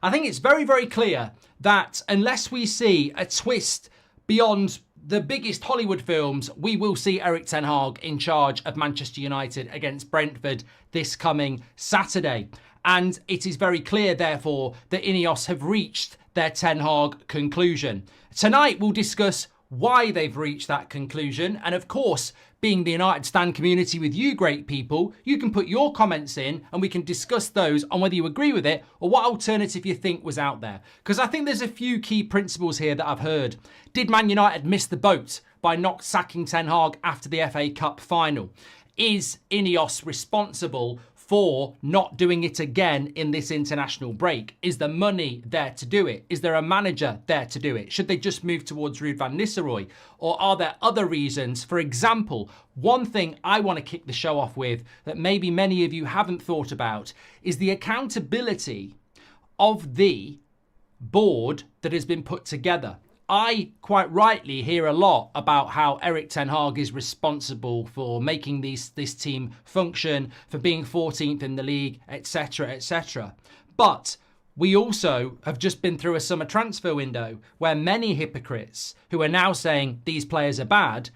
I think it's very, very clear that unless we see a twist beyond the biggest Hollywood films, we will see Erik ten Hag in charge of Manchester United against Brentford this coming Saturday. And it is very clear, therefore, that Ineos have reached their Ten Hag conclusion. Tonight, we'll discuss why they've reached that conclusion. And of course, being the United Stand community with you great people, you can put your comments in and we can discuss those on whether you agree with it or what alternative you think was out there. Because I think there's a few key principles here that I've heard. Did Man United miss the boat by not sacking Ten Hag after the FA Cup final? Is Ineos responsible for not doing it again in this international break? Is the money there to do it? Is there a manager there to do it? Should they just move towards Ruud van Nistelrooy? Or are there other reasons? For example, one thing I want to kick the show off with that maybe many of you haven't thought about is the accountability of the board that has been put together. I quite rightly hear a lot about how Erik ten Hag is responsible for making this team function, for being 14th in the league, etc., etc. But we also have just been through a summer transfer window where many hypocrites who are now saying these players are bad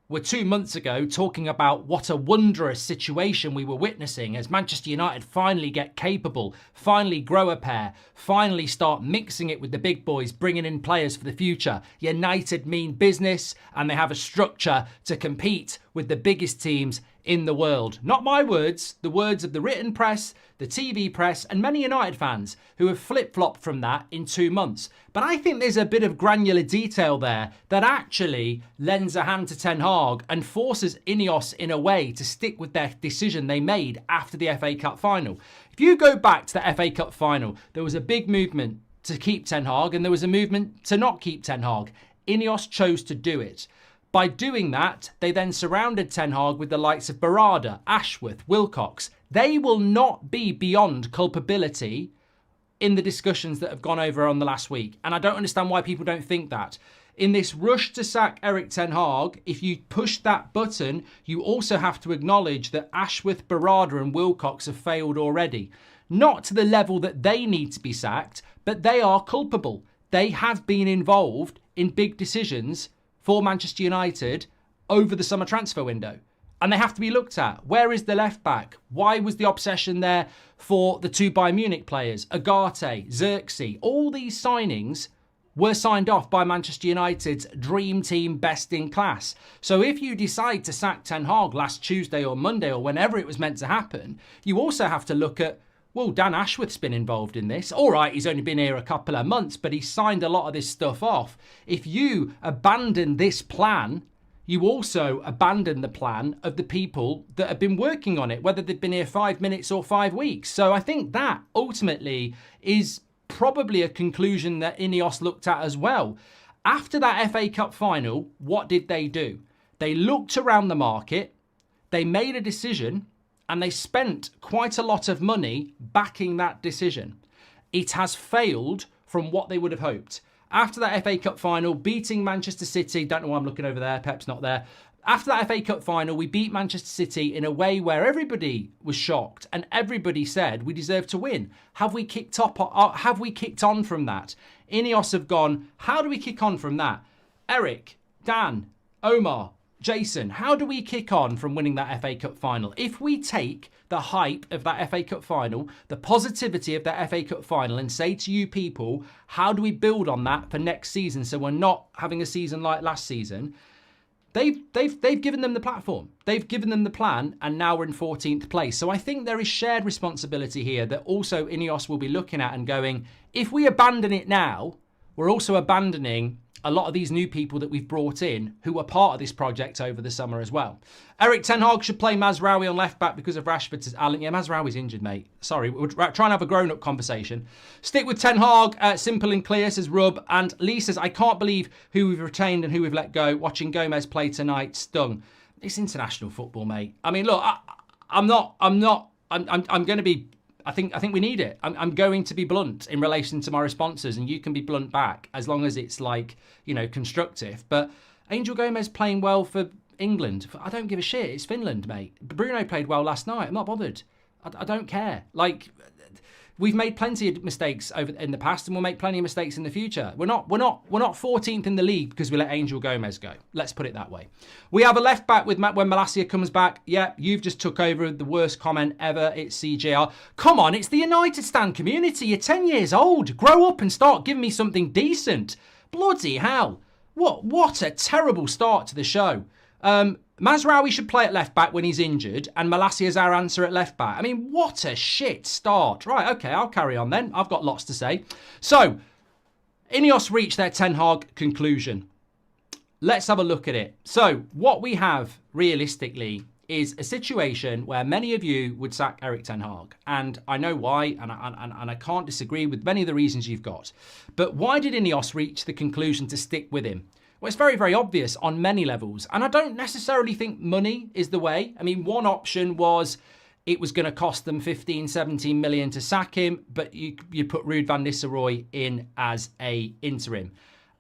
were 2 months ago talking about what a wondrous situation we were witnessing as Manchester United finally get capable, finally grow a pair, finally start mixing it with the big boys, bringing in players for the future. United mean business and they have a structure to compete with the biggest teams in the world. Not my words, the words of the written press, the TV press, and many United fans who have flip-flopped from that in 2 months. But I think there's a bit of granular detail there that actually lends a hand to Ten Hag and forces Ineos in a way to stick with their decision they made after the FA Cup final. If you go back to the FA Cup final, there was a big movement to keep Ten Hag and there was a movement to not keep Ten Hag. Ineos chose to do it. By doing that, they then surrounded Ten Hag with the likes of Barada, Ashworth, Wilcox. They will not be beyond culpability in the discussions that have gone over on the last week. And I don't understand why people don't think that. In this rush to sack Erik ten Hag, if you push that button, you also have to acknowledge that Ashworth, Barada and Wilcox have failed already. Not to the level that they need to be sacked, but they are culpable. They have been involved in big decisions for Manchester United over the summer transfer window. And they have to be looked at. Where is the left back? Why was the obsession there for the 2 Bayern Munich players? Agate, Xerxes, all these signings were signed off by Manchester United's dream team best in class. So if you decide to sack Ten Hag last Tuesday or Monday or whenever it was meant to happen, you also have to look at, well, Dan Ashworth's been involved in this. All right, he's only been here a couple of months, but he signed a lot of this stuff off. If you abandon this plan, you also abandon the plan of the people that have been working on it, whether they've been here 5 minutes or 5 weeks. So I think that ultimately is probably a conclusion that Ineos looked at as well. After that FA Cup final, what did they do? They looked around the market, they made a decision, and they spent quite a lot of money backing that decision. It has failed from what they would have hoped. After that FA Cup final, beating Manchester City, don't know why I'm looking over there, Pep's not there. After that FA Cup final, we beat Manchester City in a way where everybody was shocked and everybody said we deserve to win. Have we kicked on from that? Ineos have gone, how do we kick on from that? Eric, Dan, Omar, Jason, how do we kick on from winning that FA Cup final? If we take the hype of that FA Cup final, the positivity of that FA Cup final and say to you people, how do we build on that for next season so we're not having a season like last season? They've given them the platform. They've given them the plan and now we're in 14th place. So I think there is shared responsibility here that also Ineos will be looking at and going, if we abandon it now, we're also abandoning a lot of these new people that we've brought in who were part of this project over the summer as well. Erik ten Hag should play Mazraoui on left back because of Rashford's Allen. Yeah, Mazraoui's injured, mate. Sorry, we're trying to have a grown-up conversation. Stick with Ten Hag, simple and clear, says Rub. And Lee says, I can't believe who we've retained and who we've let go. Watching Gomez play tonight stung. It's international football, mate. I mean, look, I'm going to be... I think we need it. I'm going to be blunt in relation to my responses and you can be blunt back as long as it's like, you know, constructive. But Angel Gomez playing well for England. I don't give a shit. It's Finland, mate. Bruno played well last night. I'm not bothered. I don't care. Like, We've made plenty of mistakes in the past, and we'll make plenty of mistakes in the future. We're not 14th in the league because we let Angel Gomez go. Let's put it that way. We have a left back with when Malacia comes back. Yeah, you've just took over the worst comment ever. It's CJR. Come on, it's the United Stand community. You're 10 years old. Grow up and start giving me something decent. Bloody hell. What a terrible start to the show. Mazraoui should play at left back when he's injured, and Malacia's our answer at left back. I mean, what a shit start. Right, okay, I'll carry on then. I've got lots to say. So, Ineos reached their Ten Hag conclusion. Let's have a look at it. So, what we have realistically is a situation where many of you would sack Erik Ten Hag. And I know why, and I can't disagree with many of the reasons you've got. But why did Ineos reach the conclusion to stick with him? Well, it's very, very obvious on many levels. And I don't necessarily think money is the way. I mean, one option was it was going to cost them 15, 17 million to sack him, but you put Ruud van Nistelrooy in as a interim.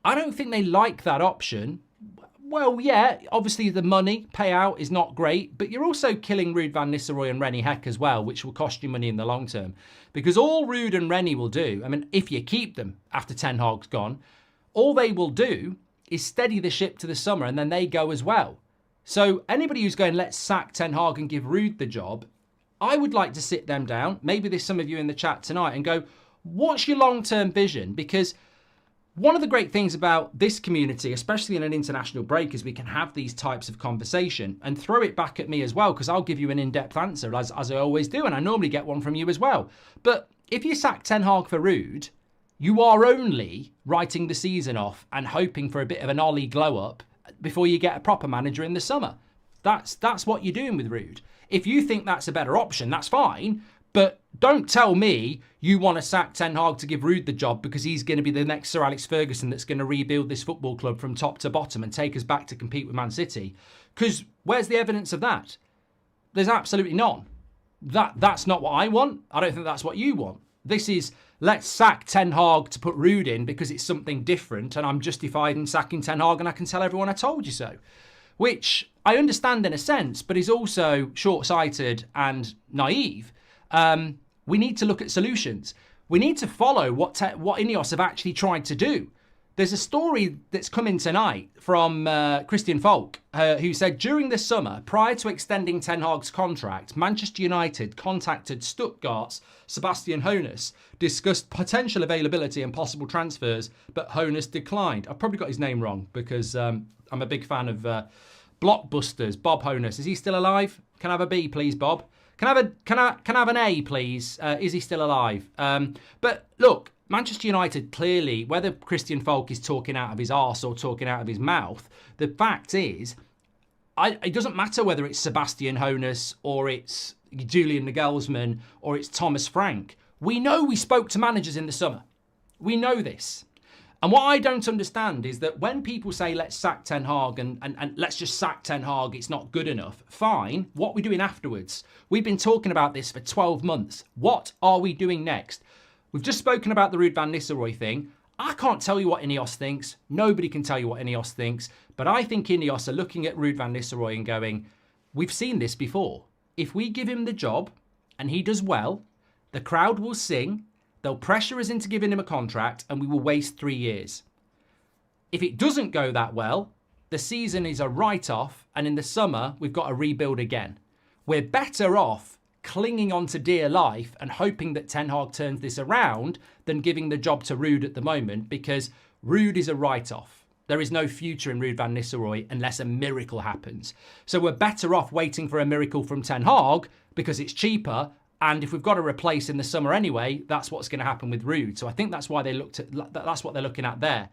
I don't think they like that option. Well, yeah, obviously the money payout is not great, but you're also killing Ruud van Nistelrooy and Rennie Heck as well, which will cost you money in the long term. Because all Ruud and Rennie will do, I mean, if you keep them after Ten Hag's gone, all they will do is steady the ship to the summer, and then they go as well. So anybody who's going, let's sack Ten Hag and give Ruud the job, I would like to sit them down, maybe there's some of you in the chat tonight, and go, what's your long-term vision? Because one of the great things about this community, especially in an international break, is we can have these types of conversation and throw it back at me as well, because I'll give you an in-depth answer, as I always do, and I normally get one from you as well. But if you sack Ten Hag for Ruud, you are only writing the season off and hoping for a bit of an Ollie glow-up before you get a proper manager in the summer. That's what you're doing with Ruud. If you think that's a better option, that's fine. But don't tell me you want to sack Ten Hag to give Ruud the job because he's going to be the next Sir Alex Ferguson that's going to rebuild this football club from top to bottom and take us back to compete with Man City. Because where's the evidence of that? There's absolutely none. That's not what I want. I don't think that's what you want. This is, let's sack Ten Hag to put Ruud in because it's something different and I'm justified in sacking Ten Hag and I can tell everyone I told you so. Which I understand in a sense, but is also short-sighted and naive. We need to look at solutions. We need to follow what Ineos have actually tried to do. There's a story that's come in tonight from Christian Falk, who said during the summer, prior to extending Ten Hag's contract, Manchester United contacted Stuttgart's Sebastian Hoeneß, discussed potential availability and possible transfers, but Hoeneß declined. I've probably got his name wrong because I'm a big fan of Blockbusters. Bob Hoeneß. Is he still alive? Can I have a B, please, Bob? Can I have an A, please? Is he still alive? But look, Manchester United clearly, whether Christian Falk is talking out of his arse or talking out of his mouth, the fact is, it doesn't matter whether it's Sebastian Hoeneß or it's Julian Nagelsmann or it's Thomas Frank. We know we spoke to managers in the summer. We know this. And what I don't understand is that when people say, let's sack Ten Hag and let's just sack Ten Hag, it's not good enough. Fine. What are we doing afterwards? We've been talking about this for 12 months. What are we doing next? We've just spoken about the Ruud van Nistelrooy thing. I can't tell you what Ineos thinks. Nobody can tell you what Ineos thinks. But I think Ineos are looking at Ruud van Nistelrooy and going, we've seen this before. If we give him the job and he does well, the crowd will sing. They'll pressure us into giving him a contract and we will waste 3 years. If it doesn't go that well, the season is a write-off and in the summer, we've got to rebuild again. We're better off clinging on to dear life and hoping that Ten Hag turns this around than giving the job to Ruud at the moment because Ruud is a write-off. There is no future in Ruud van Nistelrooy unless a miracle happens. So we're better off waiting for a miracle from Ten Hag because it's cheaper. And if we've got to replace in the summer anyway, that's what's going to happen with Ruud. So I think that's why that's what they're looking at there.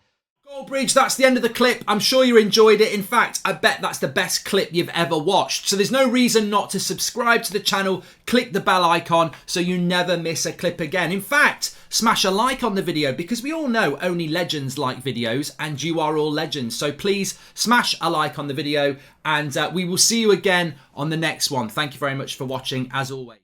Goldbridge, that's the end of the clip. I'm sure you enjoyed it. In fact, I bet that's the best clip you've ever watched. So there's no reason not to subscribe to the channel, click the bell icon so you never miss a clip again. In fact, smash a like on the video because we all know only legends like videos and you are all legends. So please smash a like on the video and we will see you again on the next one. Thank you very much for watching as always.